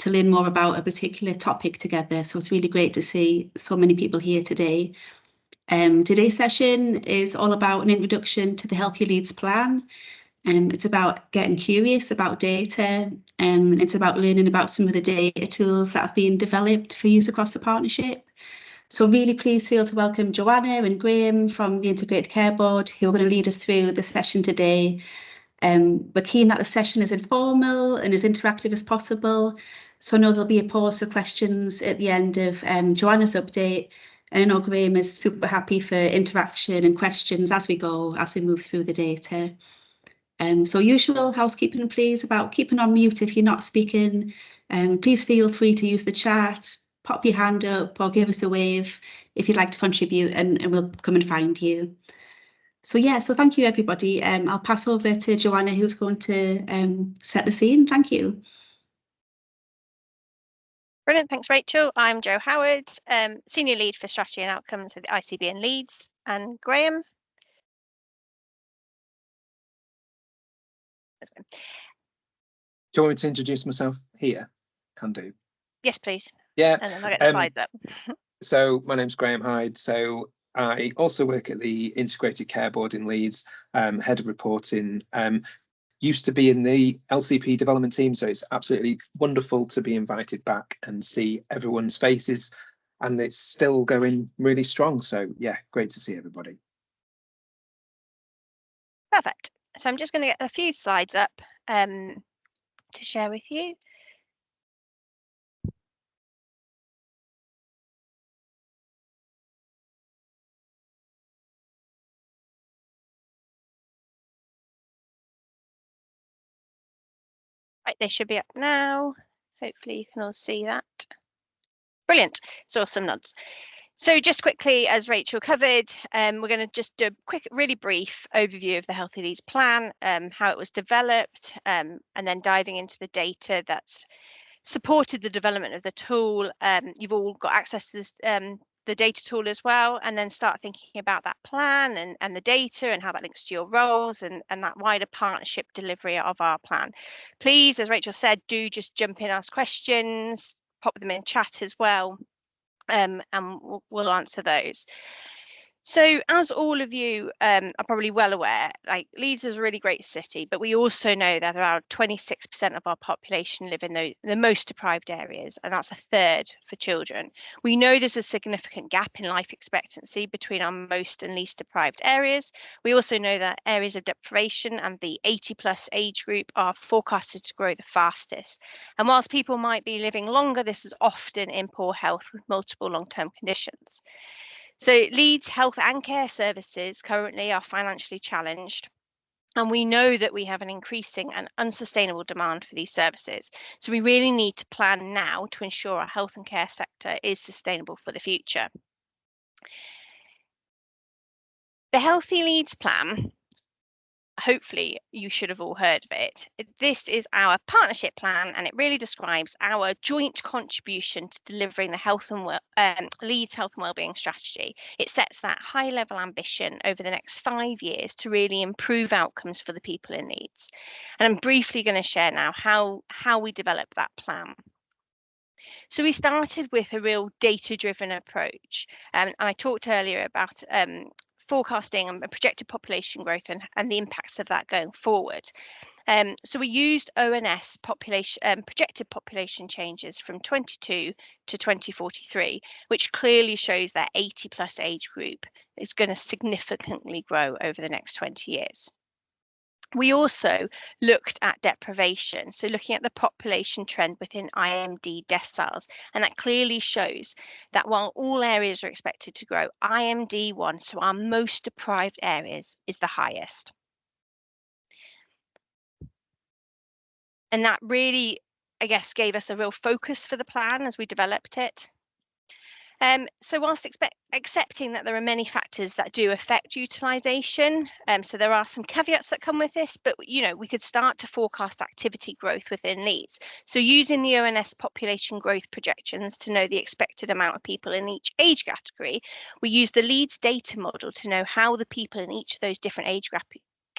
to learn more about a particular topic together. So it's really great to see so many people here today. Today's session is all about an introduction to the Healthy Leeds Plan. It's about getting curious about data, and it's about learning about some of the data tools that have been developed for use across the partnership. So really pleased to be able to welcome Joanna and Graham from the Integrated Care Board, who are going to lead us through the session today. We're keen that the session is informal and as interactive as possible. So I know there'll be a pause for questions at the end of Joanna's update. And I know Graham is super happy for interaction and questions as we go, as we move through the data. So usual housekeeping, please, about keeping on mute if you're not speaking. Please feel free to use the chat, pop your hand up or give us a wave if you'd like to contribute, and we'll come and find you. So yeah, so thank you everybody. I'll pass over to Joanna, who's going to set the scene. Thank you. Brilliant, thanks Rachel. I'm Jo Howard, Senior Lead for Strategy and Outcomes with the ICB in Leeds, and Graham. Do you want me to introduce myself here? Can do. Yes, please. Yeah. And then I'll get the slides up. So my name's Graham Hyde. So I also work at the Integrated Care Board in Leeds, head of reporting. Used to be in the LCP development team, so it's absolutely wonderful to be invited back and see everyone's faces, and it's still going really strong. So yeah, great to see everybody. Perfect. So I'm just going to get a few slides up to share with you. Right, they should be up now. Hopefully you can all see that. Brilliant. So some nods. So just quickly, as Rachel covered, we're going to just do a quick, really brief overview of the Healthy Leeds Plan, how it was developed, and then diving into the data that's supported the development of the tool. You've all got access to this, the data tool as well, and then start thinking about that plan and the data and how that links to your roles and that wider partnership delivery of our plan. Please, as Rachel said, do just jump in, ask questions, pop them in chat as well. And we'll answer those. So as all of you are probably well aware, like Leeds is a really great city, but we also know that around 26% of our population live in the most deprived areas, and that's a third for children. We know there's a significant gap in life expectancy between our most and least deprived areas. We also know that areas of deprivation and the 80+ age group are forecasted to grow the fastest. And whilst people might be living longer, this is often in poor health with multiple long-term conditions. So Leeds health and care services currently are financially challenged, and we know that we have an increasing and unsustainable demand for these services. So we really need to plan now to ensure our health and care sector is sustainable for the future. The Healthy Leeds Plan, hopefully you should have all heard of it. This is our partnership plan, and it really describes our joint contribution to delivering the Leeds Health and Wellbeing strategy. It sets that high level ambition over the next 5 years to really improve outcomes for the people in Leeds. And I'm briefly going to share now how we developed that plan. So we started with a real data-driven approach, and I talked earlier about forecasting and projected population growth and the impacts of that going forward. So we used ONS projected population changes from 22 to 2043, which clearly shows that 80+ age group is going to significantly grow over the next 20 years. We also looked at deprivation, so looking at the population trend within IMD deciles, and that clearly shows that while all areas are expected to grow, IMD1, so our most deprived areas, is the highest. And that really, I guess, gave us a real focus for the plan as we developed it. So whilst accepting that there are many factors that do affect utilisation, so there are some caveats that come with this, but we could start to forecast activity growth within Leeds. So using the ONS population growth projections to know the expected amount of people in each age category, we use the Leeds Data Model to know how the people in each of those different age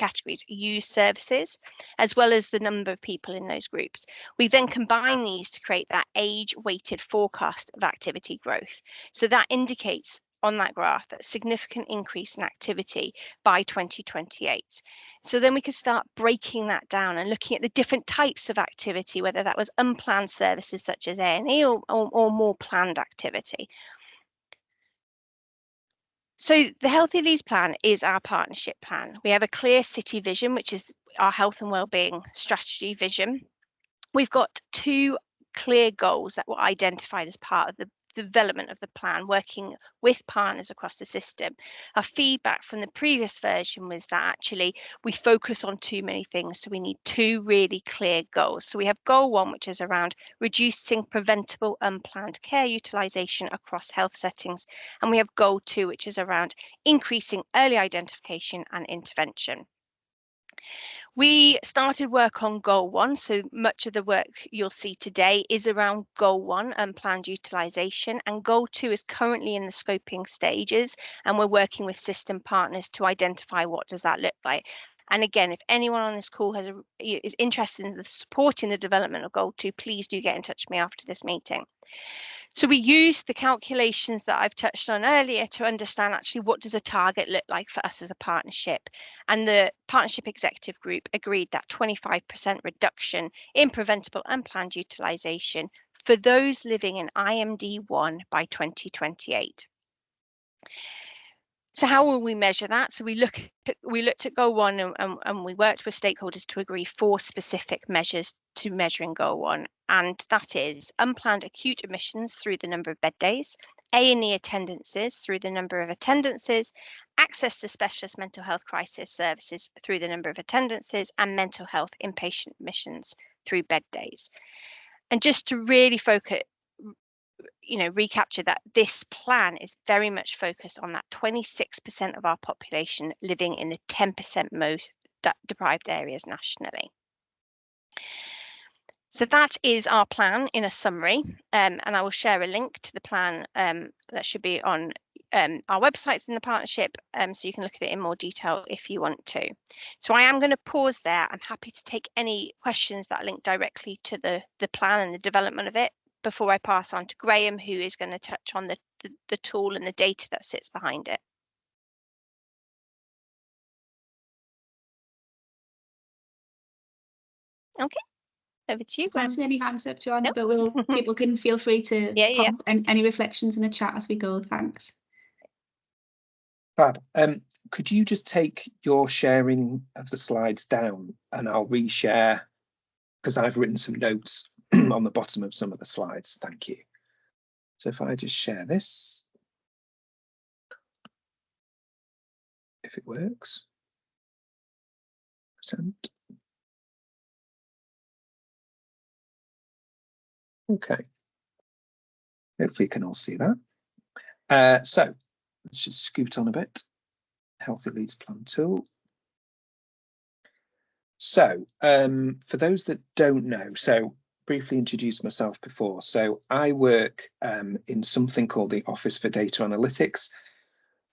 categories use services, as well as the number of people in those groups. We then combine these to create that age-weighted forecast of activity growth. So that indicates on that graph that significant increase in activity by 2028. So then we can start breaking that down and looking at the different types of activity, whether that was unplanned services such as A&E or more planned activity. So the Healthy Leeds Plan is our partnership plan. We have a clear city vision, which is our health and wellbeing strategy vision. We've got 2 clear goals that were identified as part of the development of the plan, working with partners across the system. Our feedback from the previous version was that actually we focus on too many things, so we need 2 really clear goals. So we have goal 1, which is around reducing preventable unplanned care utilisation across health settings, and we have goal 2, which is around increasing early identification and intervention. We started work on goal 1, so much of the work you'll see today is around goal 1, unplanned utilisation, and goal 2 is currently in the scoping stages, and we're working with system partners to identify what does that look like. And again, if anyone on this call is interested in supporting the development of goal 2, please do get in touch with me after this meeting. So we use the calculations that I've touched on earlier to understand actually what does a target look like for us as a partnership. And the partnership executive group agreed that 25% reduction in preventable unplanned utilisation for those living in IMD1 by 2028. So how will we measure that? So we looked at goal 1 and we worked with stakeholders to agree 4 specific measures to measuring goal 1, and that is unplanned acute admissions through the number of bed days, A&E attendances through the number of attendances, access to specialist mental health crisis services through the number of attendances, and mental health inpatient admissions through bed days. And just to really focus, recapture that this plan is very much focused on that 26% of our population living in the 10% most deprived areas nationally. So that is our plan in a summary, and I will share a link to the plan that should be on our websites in the partnership, so you can look at it in more detail if you want to. So I am going to pause there. I'm happy to take any questions that link directly to the plan and the development of it before I pass on to Graham, who is going to touch on the tool and the data that sits behind it. Okay. Over to you, Graham. I can't see any hands up, Joanna, but people can feel free to pop any reflections in the chat as we go. Thanks. Fab. Could you just take your sharing of the slides down and I'll reshare, because I've written some notes on the bottom of some of the slides. Thank you. So if I just share this, if it works. Okay, hopefully you can all see that. So let's just scoot on a bit. Healthy Leeds Plan tool. So for those that don't know, so briefly introduced myself before. So I work in something called the Office for Data Analytics,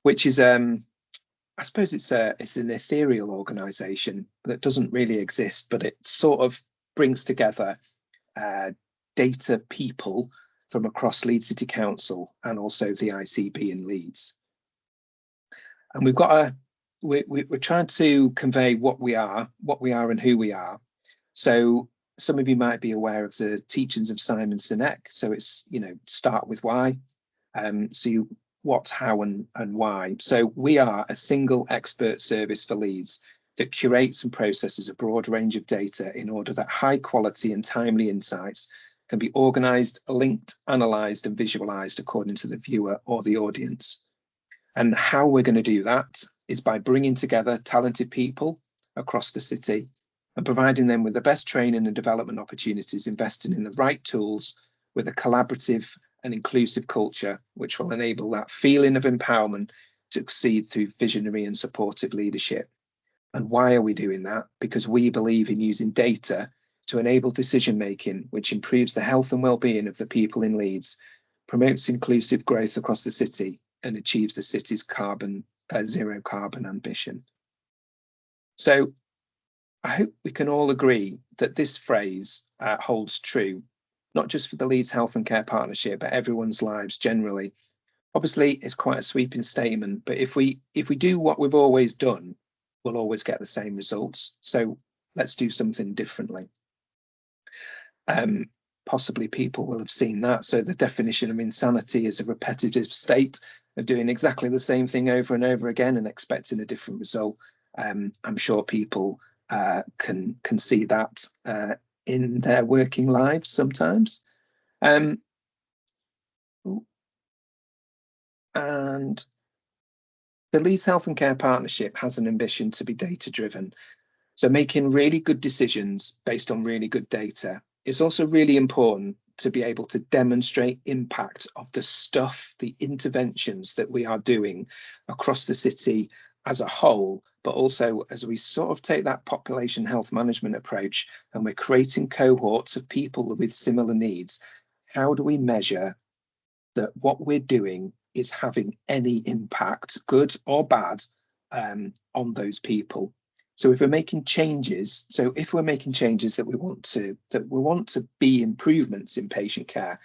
which is I suppose it's an ethereal organisation that doesn't really exist, but it sort of brings together data people from across Leeds City Council and also the ICB in Leeds. And we've got we're trying to convey what we are and who we are. So some of you might be aware of the teachings of Simon Sinek. So it's, start with why. So what, how, and why. So we are a single expert service for Leeds that curates and processes a broad range of data in order that high quality and timely insights can be organised, linked, analysed and visualised according to the viewer or the audience. And how we're going to do that is by bringing together talented people across the city and providing them with the best training and development opportunities, investing in the right tools with a collaborative and inclusive culture, which will enable that feeling of empowerment to succeed through visionary and supportive leadership. And why are we doing that? Because we believe in using data to enable decision making, which improves the health and well-being of the people in Leeds, promotes inclusive growth across the city, and achieves the city's zero carbon ambition. So I hope we can all agree that this phrase holds true, not just for the Leeds Health and Care Partnership, but everyone's lives generally. Obviously, it's quite a sweeping statement, but if we do what we've always done, we'll always get the same results. So let's do something differently. Possibly people will have seen that. So the definition of insanity is a repetitive state of doing exactly the same thing over and over again and expecting a different result. I'm sure people can see that in their working lives sometimes. And the Leeds Health and Care Partnership has an ambition to be data-driven. So making really good decisions based on really good data. It's also really important to be able to demonstrate impact of the stuff, the interventions that we are doing across the city as a whole, but also as we sort of take that population health management approach and we're creating cohorts of people with similar needs. How do we measure that what we're doing is having any impact, good or bad, on those people? So if we're making changes, that we want to be improvements in patient care,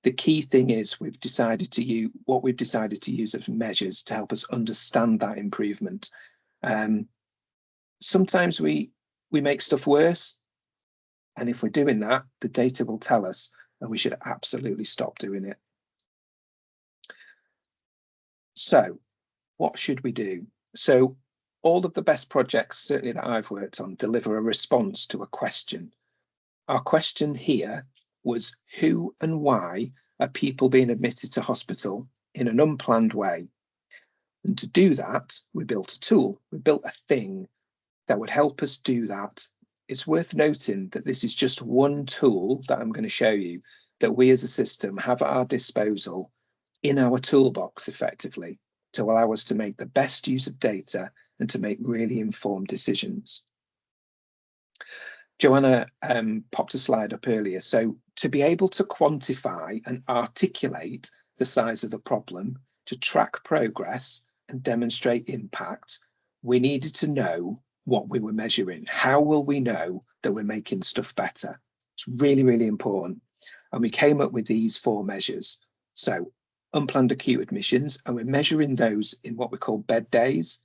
the key thing is we've decided to use as measures to help us understand that improvement. Sometimes we make stuff worse, and if we're doing that, the data will tell us, and we should absolutely stop doing it. So what should we do? So all of the best projects, certainly that I've worked on, deliver a response to a question. Our question here was, who and why are people being admitted to hospital in an unplanned way? And to do that, we built a tool, we built a thing that would help us do that. It's worth noting that this is just one tool that I'm going to show you that we as a system have at our disposal in our toolbox effectively to allow us to make the best use of data and to make really informed decisions. Joanna popped a slide up earlier. So to be able to quantify and articulate the size of the problem, to track progress and demonstrate impact, we needed to know what we were measuring. How will we know that we're making stuff better? It's really, really important. And we came up with these 4 measures. So unplanned acute admissions, and we're measuring those in what we call bed days.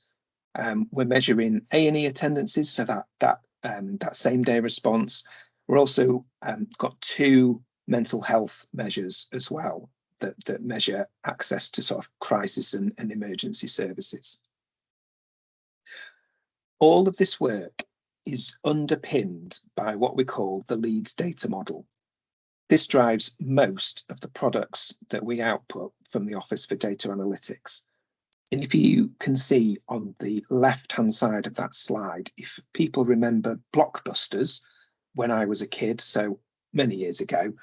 We're measuring A&E attendances, so that same day response. We're also got 2 mental health measures as well that measure access to sort of crisis and emergency services. All of this work is underpinned by what we call the Leeds Data Model. This drives most of the products that we output from the Office for Data Analytics. And if you can see on the left-hand side of that slide, if people remember Blockbusters when I was a kid, so many years ago,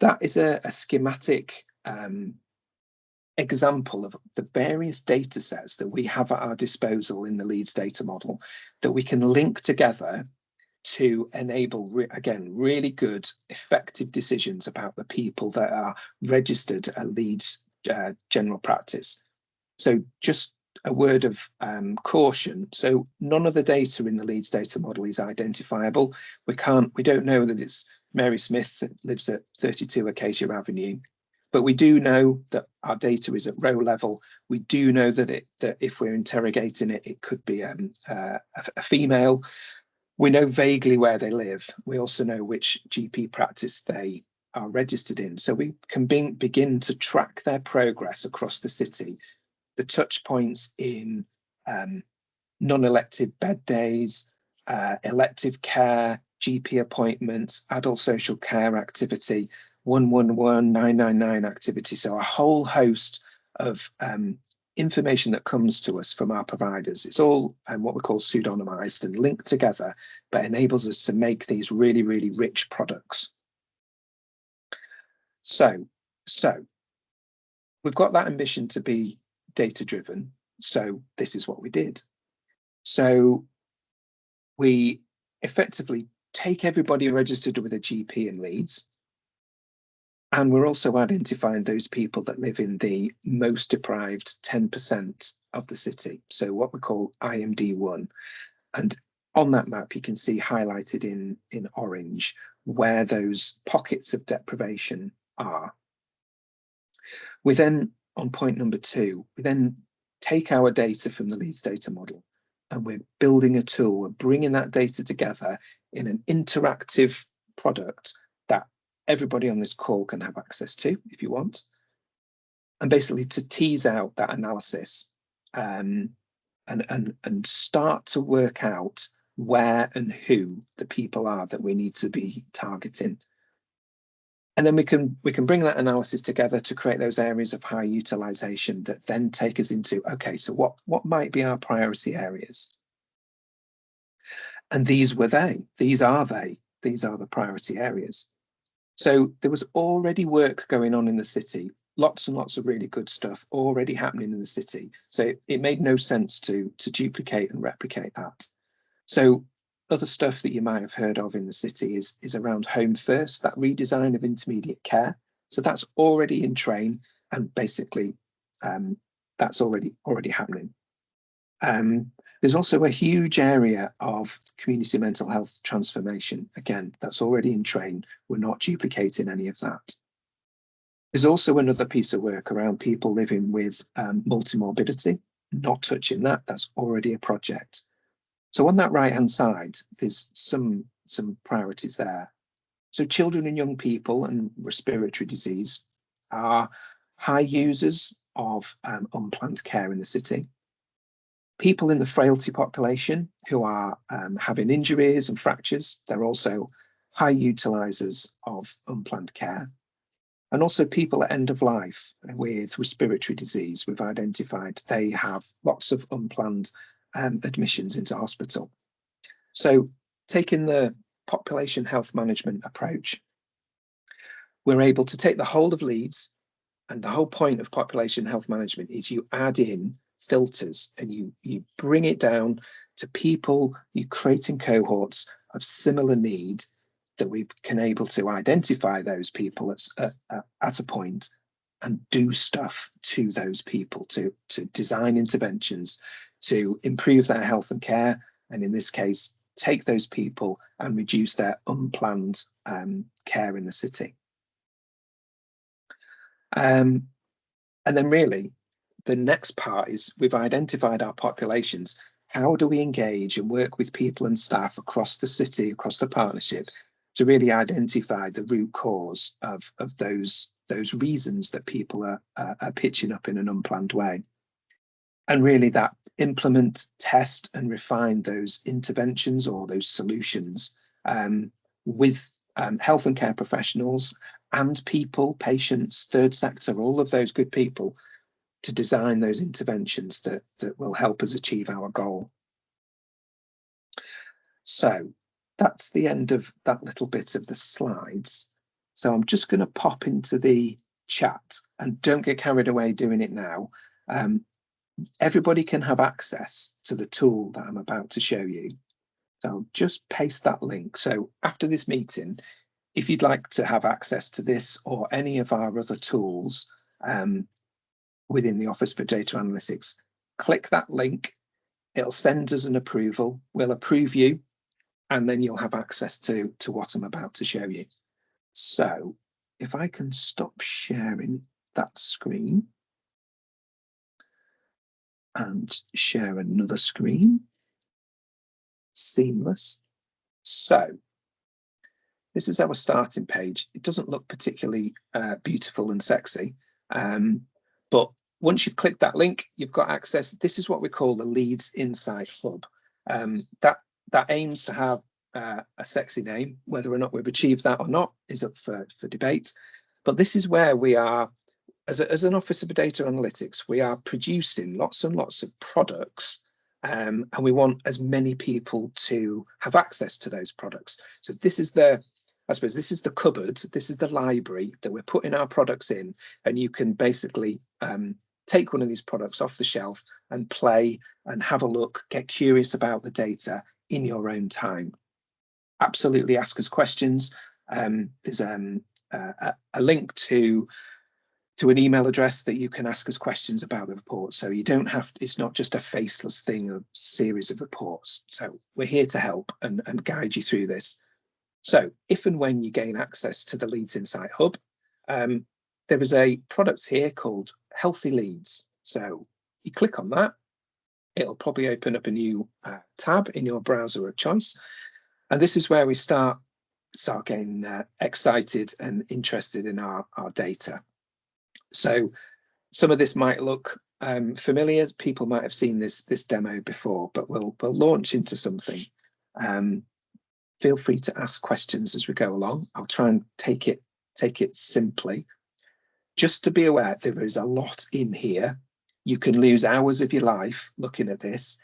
that is a schematic example of the various data sets that we have at our disposal in the Leeds Data Model that we can link together to enable, again, really good, effective decisions about the people that are registered at Leeds General Practice. So just a word of caution. So none of the data in the Leeds Data Model is identifiable. We don't know that it's Mary Smith that lives at 32 Acacia Avenue, but we do know that our data is at row level. We do know that if we're interrogating it, it could be a female. We know vaguely where they live. We also know which GP practice they are registered in. So we can begin to track their progress across the city, the touch points in non-elective bed days, elective care, GP appointments, adult social care activity, 111, 999 activity. So a whole host of information that comes to us from our providers. It's all what we call pseudonymised and linked together, but enables us to make these really, really rich products. So we've got that ambition to be data-driven. So this is what we did. So we effectively take everybody registered with a GP in Leeds, and we're also identifying those people that live in the most deprived 10% of the city. So what we call IMD1. And on that map, you can see highlighted in orange where those pockets of deprivation are. We then, on point number 2, we then take our data from the Leeds Data Model, and we're building a tool. We're bringing that data together in an interactive product that everybody on this call can have access to if you want, and basically to tease out that analysis and start to work out where and who the people are that we need to be targeting. And then we can bring that analysis together to create those areas of high utilization that then take us into, okay, so what might be our priority areas? And these are the priority areas. So there was already work going on in the city, lots and lots of really good stuff already happening in the city. So it made no sense to duplicate and replicate that. So other stuff that you might have heard of in the city is around Home First, that redesign of intermediate care. So that's already in train, and basically that's already happening. There's also a huge area of community mental health transformation. Again, that's already in train. We're not duplicating any of that. There's also another piece of work around people living with multimorbidity. Not touching that. That's already a project. So on that right-hand side, there's some priorities there. So children and young people and respiratory disease are high users of unplanned care in the city. People in the frailty population who are having injuries and fractures, they're also high utilisers of unplanned care. And also people at end of life with respiratory disease, we've identified they have lots of unplanned admissions into hospital. So taking the population health management approach, we're able to take the whole of Leeds, and the whole point of population health management is you add in filters and you bring it down to people, you creating cohorts of similar need that we can able to identify those people at a point and do stuff to those people, to design interventions to improve their health and care, and in this case take those people and reduce their unplanned care in the city. And then really the next part is we've identified our populations. How do we engage and work with people and staff across the city, across the partnership, to really identify the root cause of those reasons that people are pitching up in an unplanned way? And really that implement, test and refine those interventions or those solutions with health and care professionals and people, patients, third sector, all of those good people, to design those interventions that will help us achieve our goal. So that's the end of that little bit of the slides. So I'm just going to pop into the chat, and don't get carried away doing it now. Everybody can have access to the tool that I'm about to show you. So I'll just paste that link. So after this meeting, if you'd like to have access to this or any of our other tools within the Office for Data Analytics, click that link. It'll send us an approval. We'll approve you, and then you'll have access to what I'm about to show you. So if I can stop sharing that screen and share another screen, seamless. So this is our starting page. It doesn't look particularly beautiful and sexy, but once you've clicked that link, you've got access. This is what we call the Leeds Insight Hub. That aims to have a sexy name. Whether or not we've achieved that or not is up for debate. But this is where we are, as an Office of Data Analytics, we are producing lots and lots of products, and we want as many people to have access to those products. So this is I suppose this is the cupboard, this is the library that we're putting our products in, and you can basically take one of these products off the shelf and play and have a look, get curious about the data in your own time. Absolutely ask us questions. There's a link to to an email address that you can ask us questions about the report. So you don't have, it's not just a faceless thing, a series of reports. So we're here to help and guide you through this. So if and when you gain access to the Leeds Insight Hub, there is a product here called Healthy Leeds. So you click on that, it'll probably open up a new tab in your browser of choice. And this is where we start getting excited and interested in our data. So some of this might look familiar. People might have seen this demo before, but we'll launch into something. Feel free to ask questions as we go along. I'll try and take it simply. Just to be aware, there is a lot in here. You can lose hours of your life looking at this.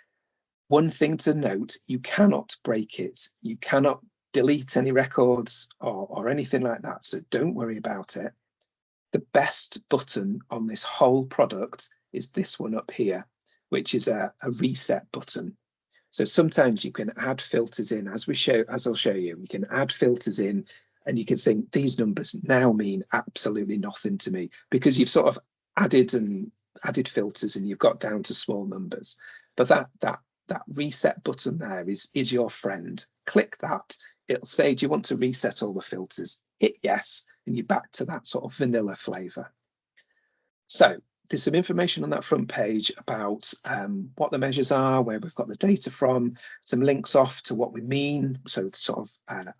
One thing to note, you cannot break it. You cannot delete any records or anything like that. So don't worry about it. The best button on this whole product is this one up here, which is a reset button. So sometimes you can add filters in, as I'll show you. You can add filters in, and you can think these numbers now mean absolutely nothing to me, because you've sort of added filters and you've got down to small numbers. But that reset button there is your friend. Click that. It'll say, do you want to reset all the filters? Hit yes, and you're back to that sort of vanilla flavor. So there's some information on that front page about what the measures are, where we've got the data from, some links off to what we mean, so sort of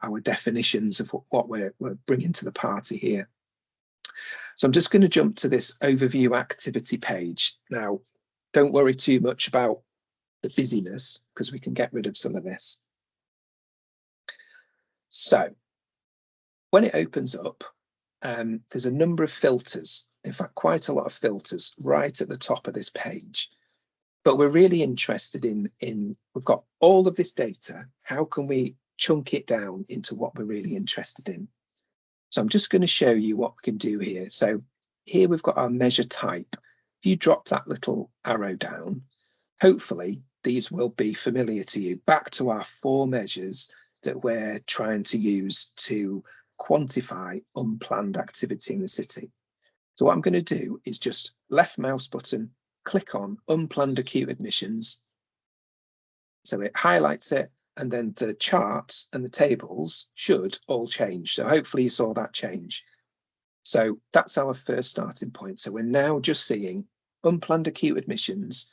our definitions of what we're bringing to the party here. So I'm just going to jump to this overview activity page. Now, don't worry too much about the busyness, because we can get rid of some of this. So when it opens up, there's a number of filters, in fact, quite a lot of filters right at the top of this page. But we're really interested in we've got all of this data. How can we chunk it down into what we're really interested in? So I'm just going to show you what we can do here. So here we've got our measure type. If you drop that little arrow down, hopefully these will be familiar to you. Back to our 4 measures that we're trying to use to quantify unplanned activity in the city. So what I'm going to do is just left mouse button, click on unplanned acute admissions. So it highlights it, and then the charts and the tables should all change. So hopefully you saw that change. So that's our first starting point. So we're now just seeing unplanned acute admissions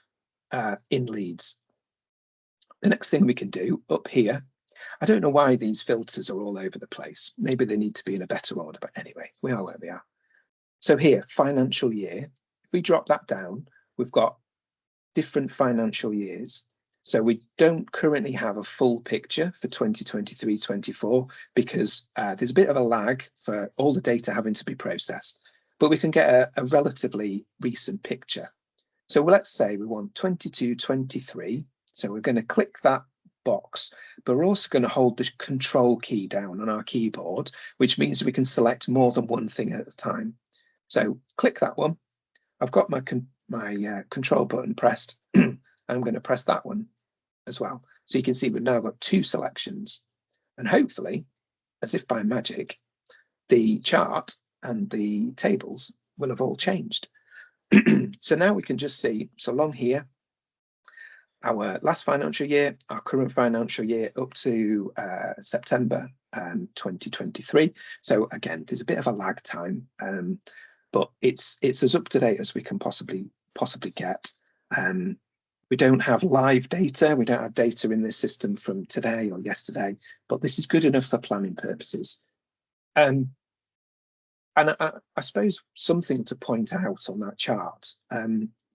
in Leeds. The next thing we can do up here, I don't know why these filters are all over the place. Maybe they need to be in a better order, but anyway, we are where we are. So here, financial year, if we drop that down, we've got different financial years. So we don't currently have a full picture for 2023-24 because there's a bit of a lag for all the data having to be processed, but we can get a relatively recent picture. So let's say we want 22-23. So we're going to click that box, but we're also going to hold the control key down on our keyboard, which means we can select more than one thing at a time. So click that one. I've got my control button pressed. I'm going to press that one as well. So you can see we've now got 2 selections, and hopefully, as if by magic, the chart and the tables will have all changed. So now we can just see, so along here, our last financial year, our current financial year up to September 2023. So again, there's a bit of a lag time, but it's as up to date as we can possibly get. We don't have live data. We don't have data in this system from today or yesterday, but this is good enough for planning purposes. And I suppose something to point out on that chart.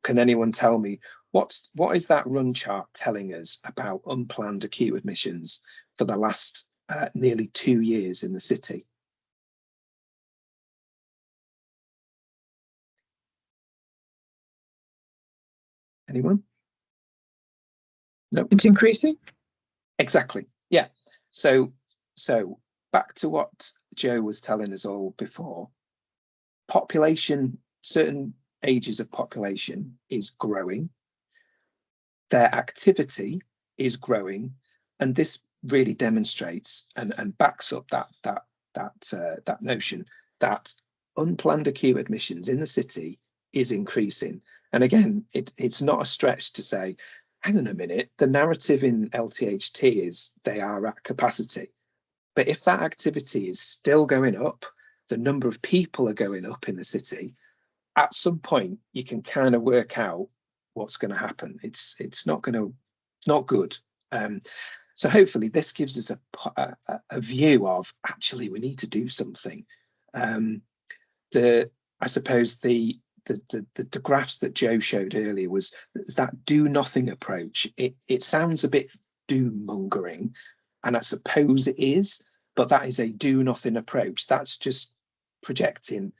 Can anyone tell me what is that run chart telling us about unplanned acute admissions for the last nearly 2 years in the city? Anyone? No, it's increasing. Exactly. Yeah. So back to what Joe was telling us all before. Population, certain ages of population is growing. Their activity is growing, and this really demonstrates and backs up that notion that unplanned acute admissions in the city is increasing. And again, it's not a stretch to say, hang on a minute, the narrative in LTHT is they are at capacity. But if that activity is still going up, the number of people are going up in the city, at some point you can kind of work out what's going to happen. It's not good. So hopefully this gives us a view of, actually we need to do something. I suppose the graphs that Joe showed earlier was that do nothing approach. It sounds a bit doom mongering, and I suppose it is, but that is a do nothing approach. That's just projecting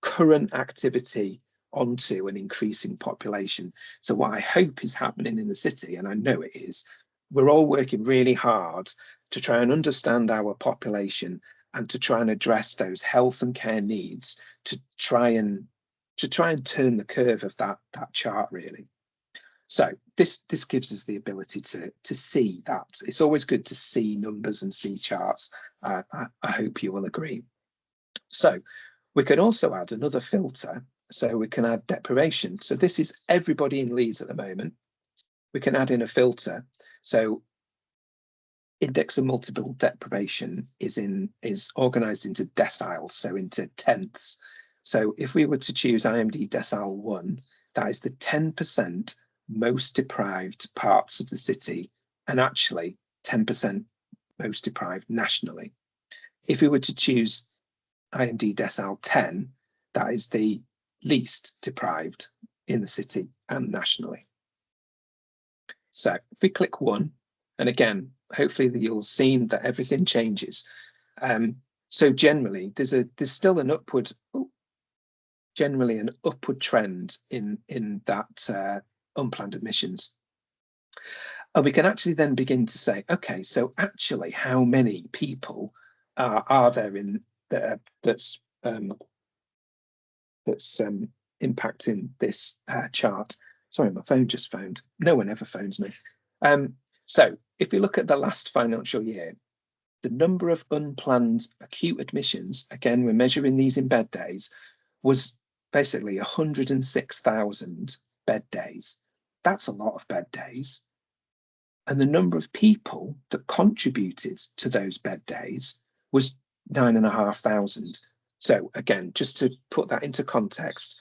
current activity onto an increasing population. So what I hope is happening in the city, and I know it is, we're all working really hard to try and understand our population and to try and address those health and care needs to try and turn the curve of that chart, really. So this gives us the ability to see that. It's always good to see numbers and see charts. I hope you will agree. So we can also add another filter. So we can add deprivation. So this is everybody in Leeds at the moment. We can add in a filter. So index of multiple deprivation is organized into deciles, so into tenths. So if we were to choose IMD decile 1, that is the 10% most deprived parts of the city, and actually 10% most deprived nationally. If we were to choose IMD decile 10, that is the least deprived in the city and nationally. So if we click 1, and again, hopefully you'll see that everything changes. So generally, there's still an upward, generally an upward trend in that unplanned admissions. And we can actually then begin to say, okay, so actually, how many people are there in there that's impacting this chart? Sorry, my phone just phoned. No one ever phones me. So if we look at the last financial year, the number of unplanned acute admissions, again, we're measuring these in bed days, was basically 106,000 bed days. That's a lot of bed days. And the number of people that contributed to those bed days was 9,500. So again, just to put that into context,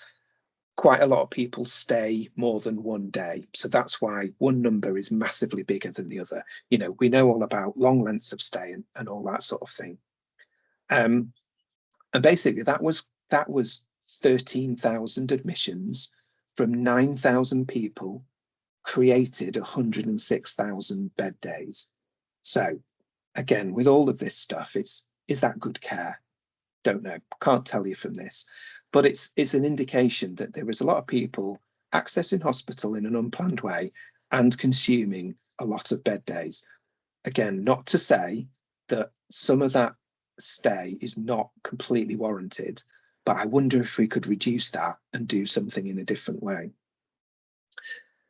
quite a lot of people stay more than one day. So that's why one number is massively bigger than the other. You know, we know all about long lengths of stay and all that sort of thing. And basically that was 13,000 admissions from 9,000 people, created 106,000 bed days. So again, with all of this stuff, is that good care? Don't know, can't tell you from this, but it's an indication that there is a lot of people accessing hospital in an unplanned way and consuming a lot of bed days. Again, not to say that some of that stay is not completely warranted, but I wonder if we could reduce that and do something in a different way.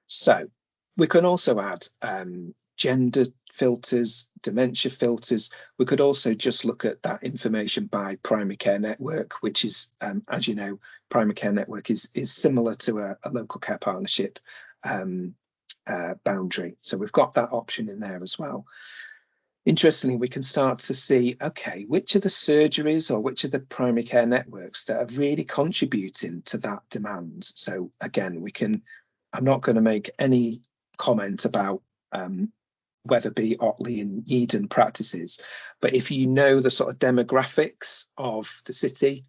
So we can also add gender filters, dementia filters. We could also just look at that information by primary care network, which is, as you know, primary care network is similar to a local care partnership boundary. So we've got that option in there as well. Interestingly, we can start to see, okay, which are the surgeries or which are the primary care networks that are really contributing to that demand. So again, I'm not going to make any comment about Wetherby, Otley and Yeadon practices, but if you know the sort of demographics of the city,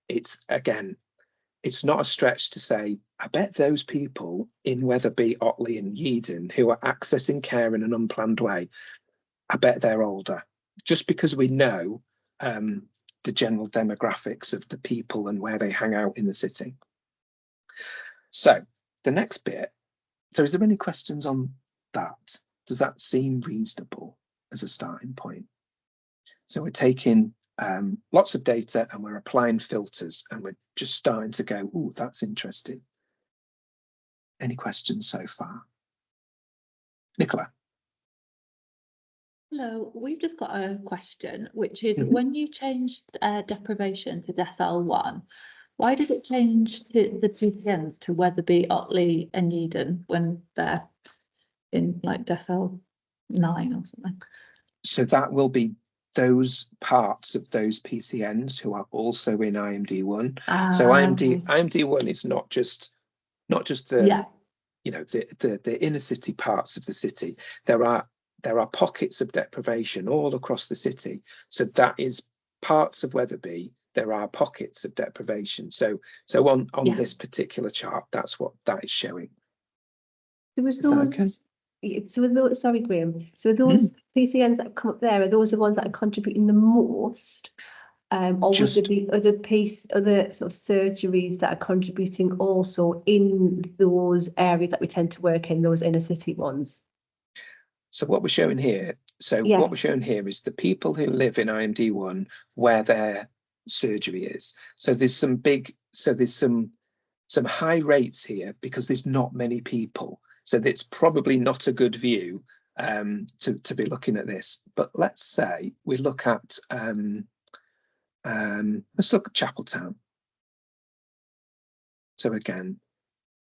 it's not a stretch to say, I bet those people in Wetherby, Otley and Yeadon who are accessing care in an unplanned way, I bet they're older, just because we know the general demographics of the people and where they hang out in the city. So the next bit, so is there any questions on that? Does that seem reasonable as a starting point? So we're taking lots of data and we're applying filters and we're just starting to go, oh, that's interesting. Any questions so far? Nicola? Hello, we've just got a question, which is when you changed deprivation to decile 1, why did it change to the GPNs to Wetherby, Otley and Eden when they're in like decile 9 or something? So that will be those parts of those PCNs who are also in IMD1. So IMD1 is not just the the inner city parts of the city. There are pockets of deprivation all across the city. So that is parts of Wetherby. There are pockets of deprivation. So on this particular chart, that's what that is showing. So was those, okay? So with those, sorry, Graham. So are those PCNs that have come up there, are those the ones that are contributing the most? Or would there be other sort of surgeries that are contributing also in those areas that we tend to work in, those inner city ones? So what we're showing here, what we're showing here is the people who live in IMD1 where their surgery is. So there's some high rates here because there's not many people. So that's probably not a good view to be looking at this. But let's say we look at let's look at Chapeltown. So again,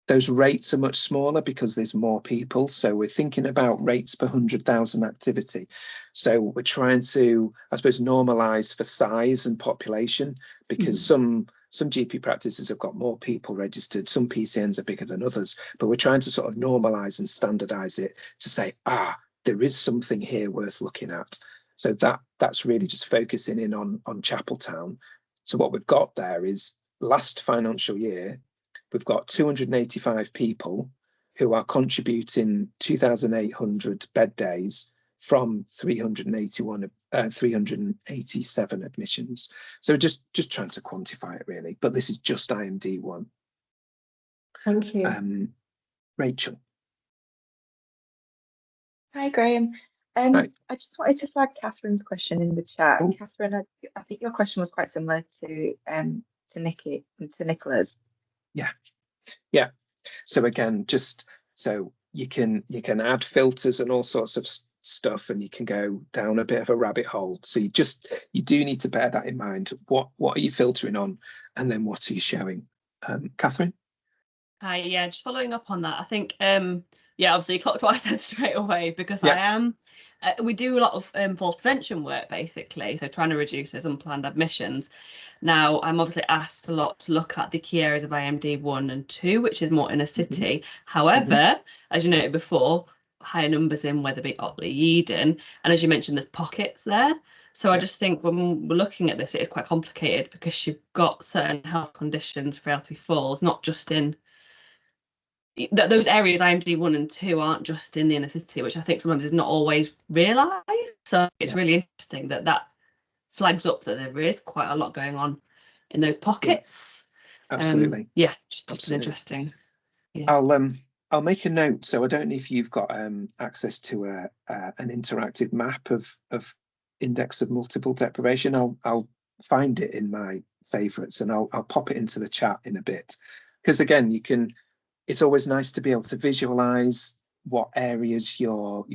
those rates are much smaller because there's more people. So we're thinking about rates per 100,000 activity. So we're trying to, I suppose, normalise for size and population, because some GP practices have got more people registered, some PCNs are bigger than others, but we're trying to sort of normalise and standardise it to say, there is something here worth looking at. So that's really just focusing in on Chapeltown. So what we've got there is last financial year, we've got 285 people who are contributing 2,800 bed days from 387 admissions. So just trying to quantify it really, but this is just IMD1. Thank you. Rachel. Hi, Graham. Hi. I just wanted to flag Catherine's question in the chat. Oh. Catherine, I think your question was quite similar to Nikki and to Nicola's. Yeah. So again, just so you can add filters and all sorts of stuff, and you can go down a bit of a rabbit hole. So you do need to bear that in mind. What are you filtering on, and then what are you showing? Catherine? Hi, yeah, just following up on that. I think obviously you clocked what I said straight away, because I am we do a lot of falls prevention work, basically, so trying to reduce those unplanned admissions. Now, I'm obviously asked a lot to look at the key areas of IMD 1 and 2, which is more inner city. However, as you noted before, higher numbers in Wetherby, Otley, Eden, and as you mentioned, there's pockets there. So I just think when we're looking at this, it is quite complicated, because you've got certain health conditions, frailty falls, not just in those areas. IMD 1 and 2 aren't just in the inner city, which I think sometimes is not always realised. So it's really interesting that flags up that there is quite a lot going on in those pockets. Absolutely. Just an interesting. I'll make a note. So I don't know if you've got access to an interactive map of index of multiple deprivation. I'll find it in my favourites, and I'll pop it into the chat in a bit, because again, it's always nice to be able to visualize what areas you're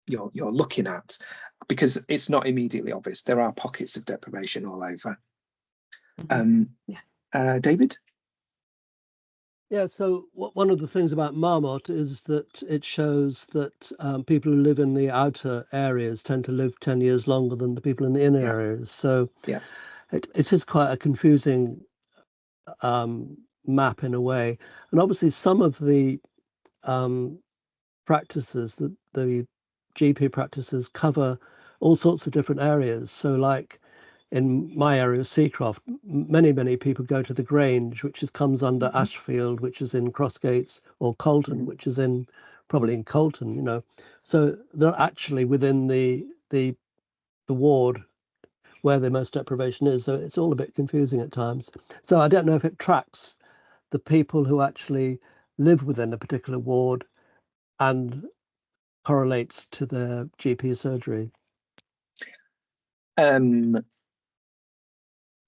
looking at, because it's not immediately obvious. There are pockets of deprivation all over. David? Yeah, so one of the things about Marmot is that it shows that people who live in the outer areas tend to live 10 years longer than the people in the inner areas. So it is quite a confusing map in a way. And obviously some of the practices, the GP practices, cover all sorts of different areas. So like in my area of Seacroft, many people go to the Grange, which comes under Ashfield, which is in Crossgates, or Colton, which is probably in Colton, So they're actually within the ward where the most deprivation is. So it's all a bit confusing at times. So I don't know if it tracks the people who actually live within a particular ward and correlates to their GP surgery.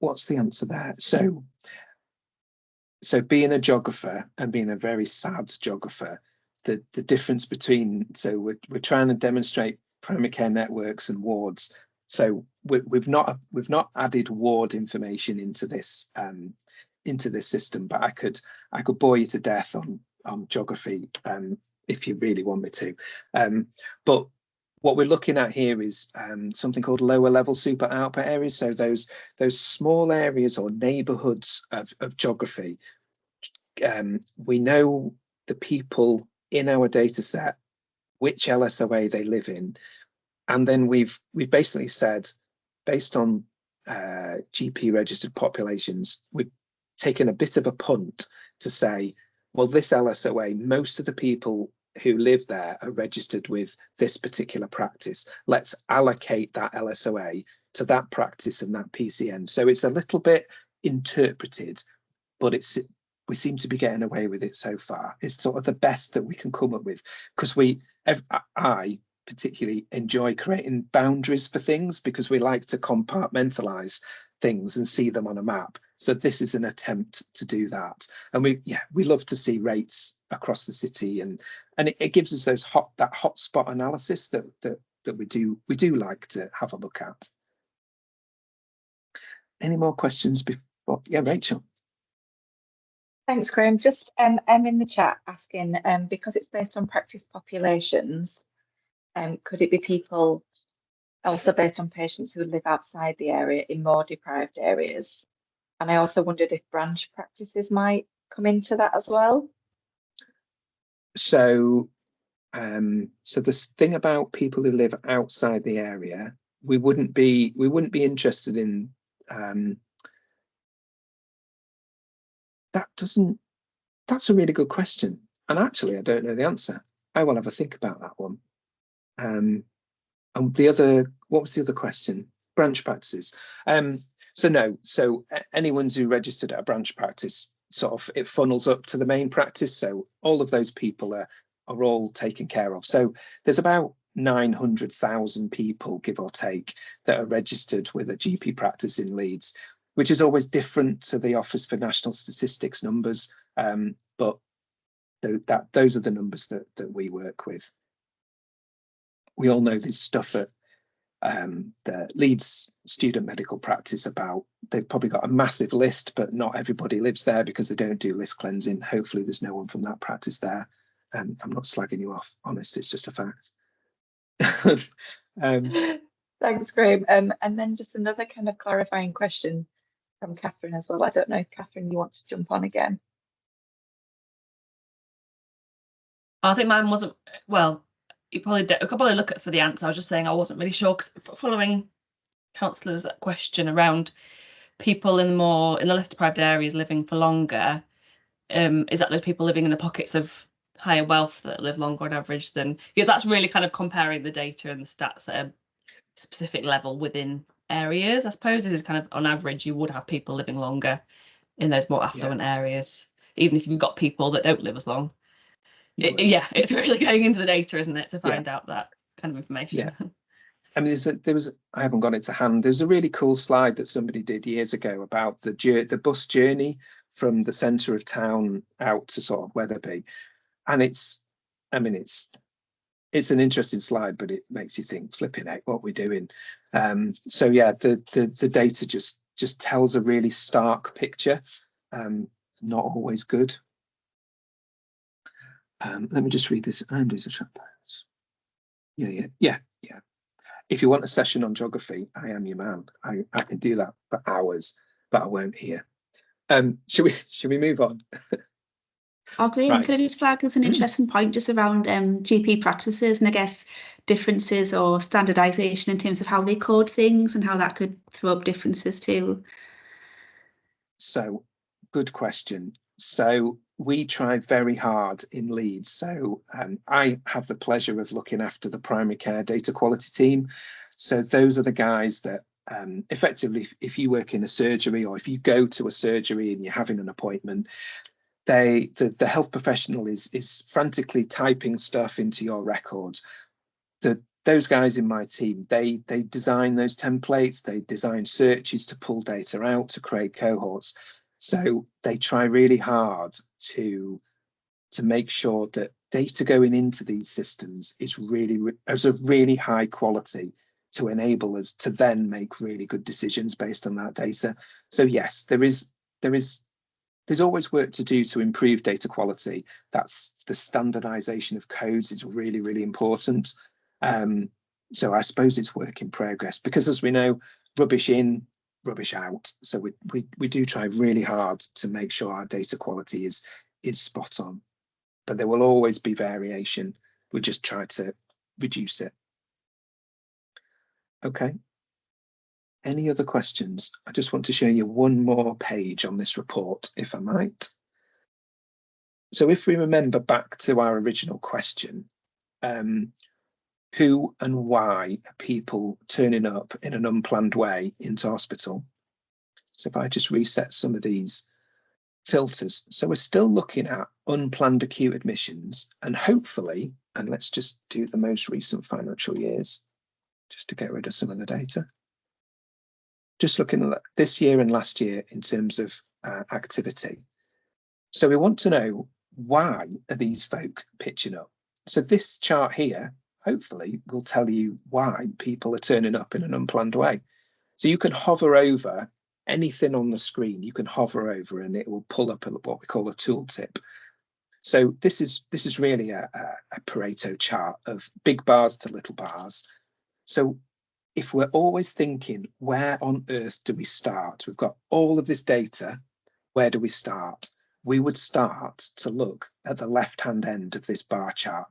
What's the answer there? So being a geographer, and being a very sad geographer, the difference between, so we're trying to demonstrate primary care networks and wards. So we've not added ward information into this system, but I could bore you to death on geography if you really want me to. But what we're looking at here is something called lower level super output areas. So those small areas or neighbourhoods of geography. We know the people in our data set, which LSOA they live in, and then we've basically said, based on GP registered populations, we've taken a bit of a punt to say, well, this LSOA, most of the people who live there are registered with this particular practice. Let's allocate that LSOA to that practice and that PCN. So it's a little bit interpreted, but we seem to be getting away with it so far. It's sort of the best that we can come up with, because I particularly enjoy creating boundaries for things, because we like to compartmentalize things and see them on a map. So this is an attempt to do that. And we love to see rates across the city, and it gives us that hotspot analysis that we do like to have a look at. Any more questions before? Yeah, Rachel. Thanks, Graham. Just in the chat asking, because it's based on practice populations, could it be people also based on patients who live outside the area in more deprived areas? And I also wondered if branch practices might come into that as well. So, so this thing about people who live outside the area, we wouldn't be interested in. That's a really good question, and actually I don't know the answer. I will have a think about that one. And what was the other question? Branch practices. So no, so anyone who registered at a branch practice, sort of it funnels up to the main practice. So all of those people are all taken care of. So there's about 900,000 people, give or take, that are registered with a GP practice in Leeds, which is always different to the Office for National Statistics numbers. But those are the numbers that we work with. We all know there's stuff at the Leeds student medical practice about, they've probably got a massive list, but not everybody lives there because they don't do list cleansing. Hopefully there's no one from that practice there. I'm not slagging you off, honest, it's just a fact. Thanks, Graham. And then just another kind of clarifying question from Catherine as well. I don't know if Catherine, you want to jump on again? I think mine wasn't, well, you probably could probably look at for the answer. I was just saying I wasn't really sure, because following councillors' question around people in the less deprived areas living for longer, is that those people living in the pockets of higher wealth that live longer on average than, because that's really kind of comparing the data and the stats at a specific level within areas. I suppose this is kind of on average you would have people living longer in those more affluent areas, even if you've got people that don't live as long. It's really going into the data, isn't it, to find out that kind of information. Yeah. I mean, I haven't got it to hand. There's a really cool slide that somebody did years ago about the bus journey from the centre of town out to sort of Wetherby, and it's an interesting slide, but it makes you think, flipping heck, what we're doing. So yeah, the data just tells a really stark picture. Not always good. Let me just read this. Yeah. If you want a session on geography, I am your man. I can do that for hours, but I won't here. Should we move on? Oh, Graham, Right. could I just flag as an interesting point just around GP practices and I guess differences or standardisation in terms of how they code things and how that could throw up differences too? So, good question. So we tried very hard in Leeds. So I have the pleasure of looking after the primary care data quality team. So those are the guys that effectively, if you work in a surgery or if you go to a surgery and you're having an appointment, the health professional is frantically typing stuff into your records. Those guys in my team, they design those templates, they design searches to pull data out to create cohorts. So they try really hard to make sure that data going into these systems is of really high quality to enable us to then make really good decisions based on that data. So yes, there's always work to do to improve data quality. That's the standardization of codes is really, really important. So I suppose it's work in progress, because as we know, rubbish in, rubbish out. So we do try really hard to make sure our data quality is spot on, but there will always be variation. We just try to reduce it. Okay. Any other questions? I just want to show you one more page on this report, if I might. So if we remember back to our original question, who and why are people turning up in an unplanned way into hospital? So if I just reset some of these filters. So we're still looking at unplanned acute admissions, and hopefully, and let's just do the most recent financial years, just to get rid of some of the data. Just looking at this year and last year in terms of activity. So we want to know, why are these folk pitching up? So this chart here, hopefully, will tell you why people are turning up in an unplanned way. So you can hover over anything on the screen, you can hover over and it will pull up what we call a tooltip. So this is really a Pareto chart of big bars to little bars. So if we're always thinking, where on earth do we start? We've got all of this data, where do we start? We would start to look at the left-hand end of this bar chart.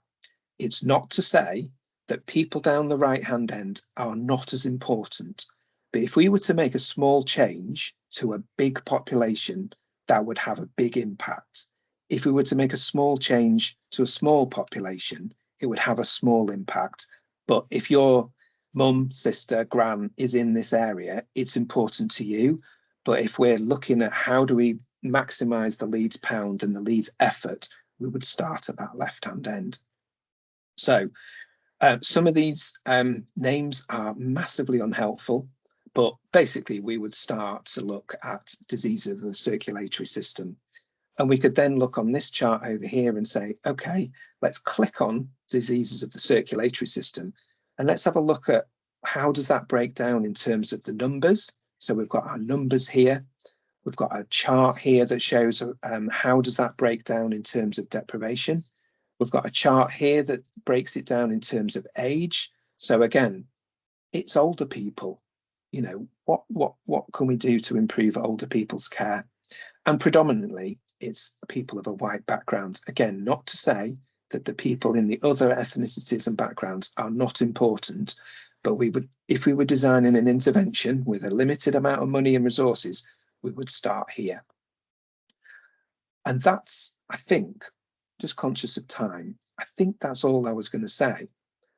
It's not to say that people down the right-hand end are not as important, but if we were to make a small change to a big population, that would have a big impact. If we were to make a small change to a small population, it would have a small impact. But if your mum, sister, gran is in this area, it's important to you. But if we're looking at how do we maximize the Leeds pound and the Leeds effort, we would start at that left-hand end. So some of these names are massively unhelpful, but basically we would start to look at diseases of the circulatory system. And we could then look on this chart over here and say, okay, let's click on diseases of the circulatory system. And let's have a look at how does that break down in terms of the numbers. So we've got our numbers here. We've got a chart here that shows how does that break down in terms of deprivation. We've got a chart here that breaks it down in terms of age. So again, it's older people. You know, what can we do to improve older people's care? And predominantly, it's people of a white background. Again, not to say that the people in the other ethnicities and backgrounds are not important, but we would, if we were designing an intervention with a limited amount of money and resources, we would start here. And that's, I think, just conscious of time, I think that's all I was going to say.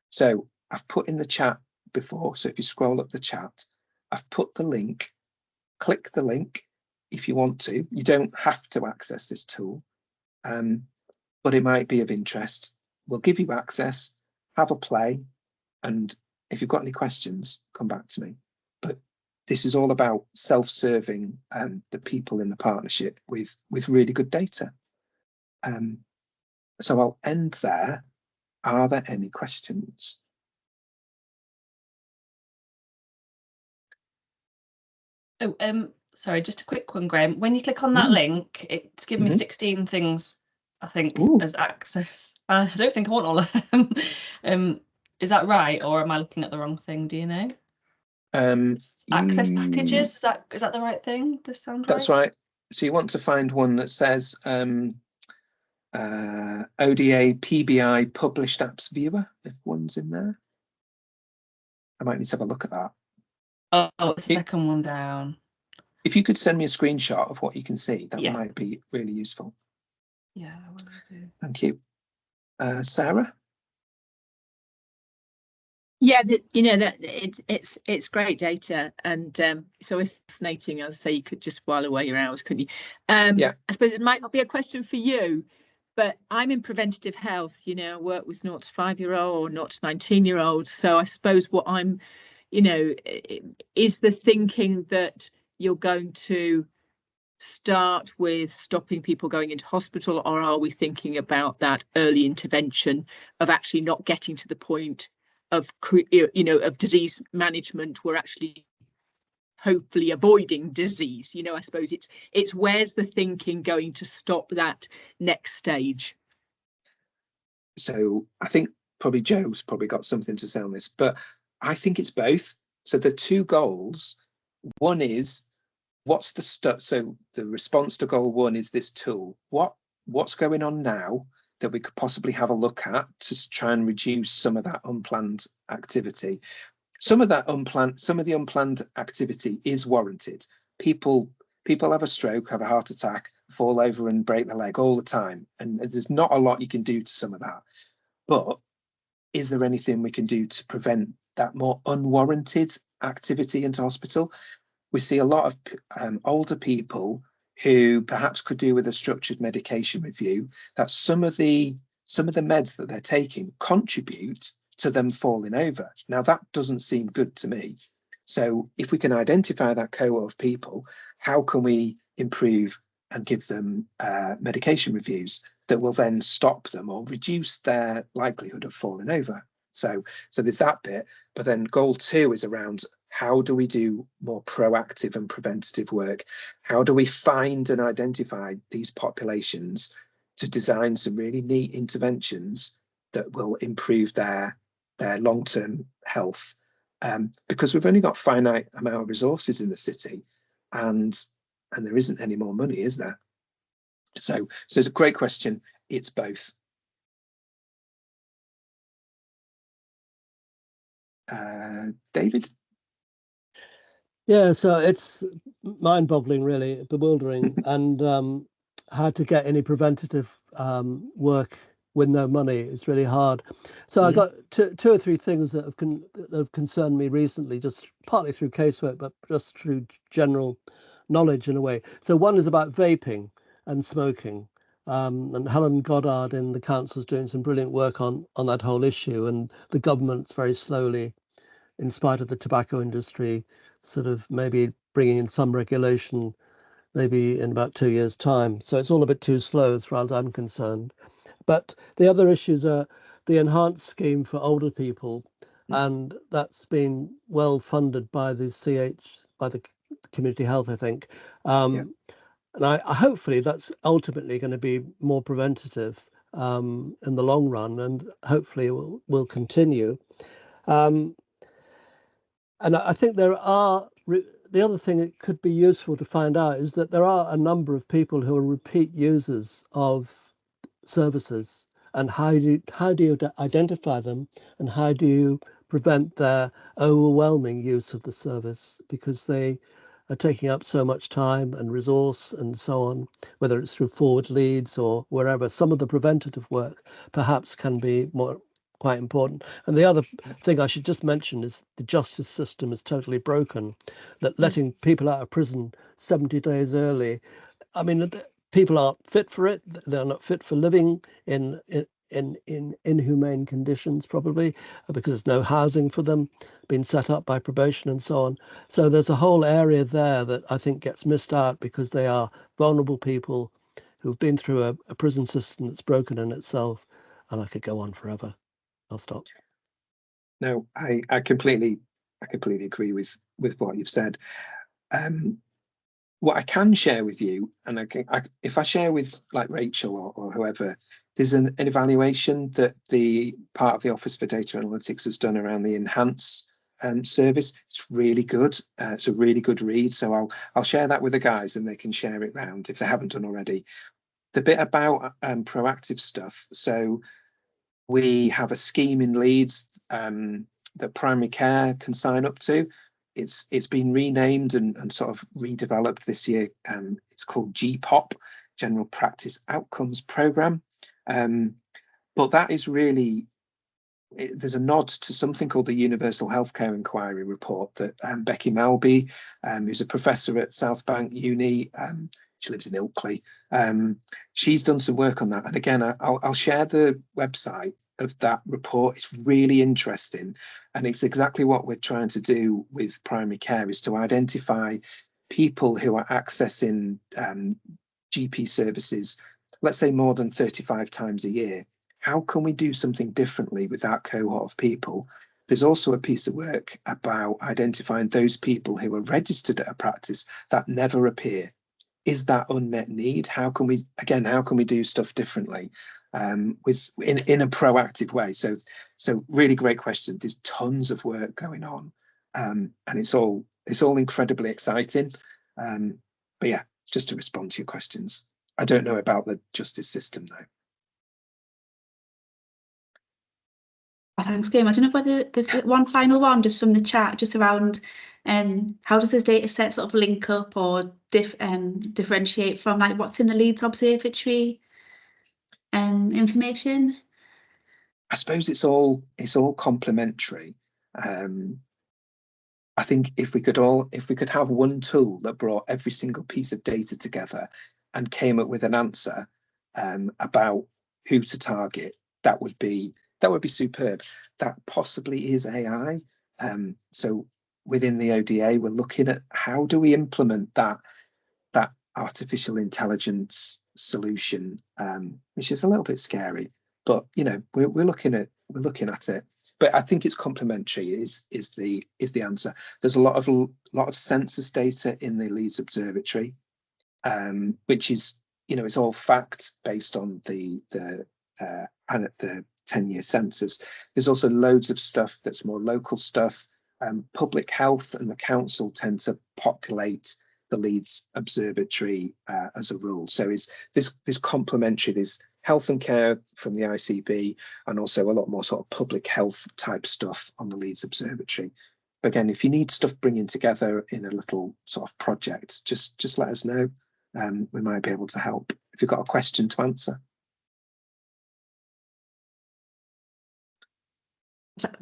So I've put in the chat before, so if you scroll up the chat, I've put the link, click the link if you want to. You don't have to access this tool, but it might be of interest. We'll give you access, have a play, and if you've got any questions, come back to me. But this is all about self-serving the people in the partnership with really good data. So I'll end there. Are there any questions? Oh, sorry, just a quick one, Graham. When you click on that link, it's given me 16 things, I think, as access. I don't think I want all of them. Is that right, or am I looking at the wrong thing? Do you know? Access packages. Is that the right thing? Does sound right? That's right. So you want to find one that says ODA PBI published apps viewer, if one's in there. I might need to have a look at that. Oh, it's the second one down. If you could send me a screenshot of what you can see, that might be really useful. Yeah, I will do. Thank you. Sarah? Yeah, you know, that it's great data, and it's always fascinating. As I say, you could just while away your hours, couldn't you? I suppose it might not be a question for you, but I'm in preventative health. You know, I work with 0 to 5-year-old or 0 to 19-year-olds. So I suppose what I'm, you know, is the thinking that you're going to start with stopping people going into hospital, or are we thinking about that early intervention of actually not getting to the point of, you know, of disease management? We're actually hopefully avoiding disease. You know, I suppose it's where's the thinking going to stop that next stage? So I think probably Joe's probably got something to say on this, but I think it's both. So the two goals, one is what's the stuff. So the response to goal one is this tool. What's going on now that we could possibly have a look at to try and reduce some of that unplanned activity. Some of the unplanned activity is warranted. People have a stroke, have a heart attack, fall over and break their leg all the time. And there's not a lot you can do to some of that. But is there anything we can do to prevent that more unwarranted activity into hospital? We see a lot of older people who perhaps could do with a structured medication review, that some of the meds that they're taking contribute to them falling over. Now, that doesn't seem good to me. So if we can identify that cohort of people, how can we improve and give them medication reviews that will then stop them or reduce their likelihood of falling over? So there's that bit. But then goal 2 is around how do we do more proactive and preventative work? How do we find and identify these populations to design some really neat interventions that will improve their long-term health? Because we've only got a finite amount of resources in the city, and there isn't any more money, is there? So it's a great question. It's both. David? Yeah, so it's mind-boggling, really, bewildering, and how to get any preventative work with no money is really hard. So I got two or three things that have concerned me recently, just partly through casework, but just through general knowledge in a way. So one is about vaping and smoking. And Helen Goddard in the council is doing some brilliant work on that whole issue, and the government's very slowly, in spite of the tobacco industry, sort of maybe bringing in some regulation maybe in about 2 years' time. So it's all a bit too slow as far as I'm concerned. But the other issues are the enhanced scheme for older people, and that's been well funded by the by the Community Health, I think. And I hopefully that's ultimately going to be more preventative in the long run, and hopefully will continue. And I think there are, the other thing that could be useful to find out is that there are a number of people who are repeat users of services, and how do you identify them, and how do you prevent their overwhelming use of the service, because they are taking up so much time and resource and so on, whether it's through forward leads or wherever. Some of the preventative work perhaps can be quite important. And the other thing I should just mention is the justice system is totally broken, that letting people out of prison 70 days early, I mean, people aren't fit for it. They're not fit for living in inhumane conditions, probably, because there's no housing for them being set up by probation and so on. So there's a whole area there that I think gets missed out, because they are vulnerable people who've been through a prison system that's broken in itself. And I could go on forever. I'll stop. No, I completely agree with what you've said. What I can share with you, and if I share with like Rachel or whoever, there's an evaluation that the part of the Office for Data Analytics has done around the Enhance service. It's really good. It's a really good read. So I'll share that with the guys, and they can share it round if they haven't done already. The bit about proactive stuff. So we have a scheme in Leeds that primary care can sign up to. It's been renamed and sort of redeveloped this year. It's called GPOP, General Practice Outcomes Programme. But that is really, there's a nod to something called the Universal Healthcare Inquiry Report that Becky Malby, who's a professor at South Bank Uni, she lives in Ilkley, she's done some work on that. And again, I'll share the website of that report. It's really interesting, and it's exactly what we're trying to do with primary care, is to identify people who are accessing GP services, let's say more than 35 times a year. How can we do something differently with that cohort of people? There's also a piece of work about identifying those people who are registered at a practice that never appear. Is that unmet need? How can we do stuff differently in a proactive way? So really great question. There's tons of work going on, and it's all incredibly exciting. But yeah, just to respond to your questions. I don't know about the justice system though. Oh, thanks, Graham. I don't know whether there's one final one just from the chat, just around how does this data set sort of link up or differentiate from like what's in the Leeds Observatory information? I suppose it's all complementary. I think if we could have one tool that brought every single piece of data together and came up with an answer about who to target, that would be superb. That possibly is AI. So within the ODA, we're looking at how do we implement that artificial intelligence solution, which is a little bit scary, but you know, we're looking at it. But I think it's complementary is the answer. There's a lot of census data in the Leeds Observatory, which is, you know, it's all fact based on the 10-year census. There's also loads of stuff that's more local stuff. Public health and the council tend to populate the Leeds Observatory as a rule. So there's complementary. There's health and care from the ICB, and also a lot more sort of public health type stuff on the Leeds Observatory. But again, if you need stuff bringing together in a little sort of project, just let us know. We might be able to help if you've got a question to answer.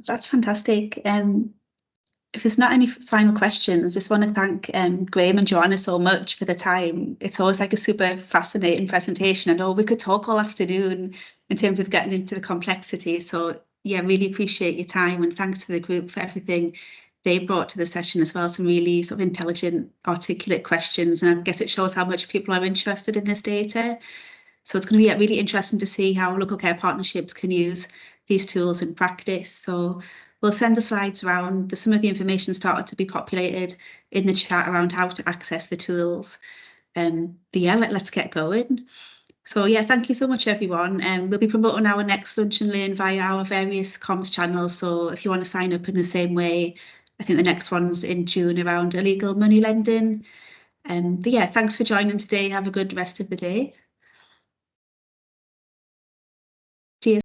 That's fantastic. If there's not any final questions, I just want to thank Graham and Joanna so much for the time. It's always like a super fascinating presentation. I know we could talk all afternoon in terms of getting into the complexity. So yeah, really appreciate your time, and thanks to the group for everything they brought to the session as well. Some really sort of intelligent, articulate questions. And I guess it shows how much people are interested in this data. So it's going to be really interesting to see how local care partnerships can use these tools in practice. So we'll send the slides around. Some of the information started to be populated in the chat around how to access the tools. But yeah, let's get going. So yeah, thank you so much, everyone. We'll be promoting our next Lunch and Learn via our various comms channels. So if you want to sign up in the same way, I think the next one's in June around illegal money lending. But yeah, thanks for joining today. Have a good rest of the day.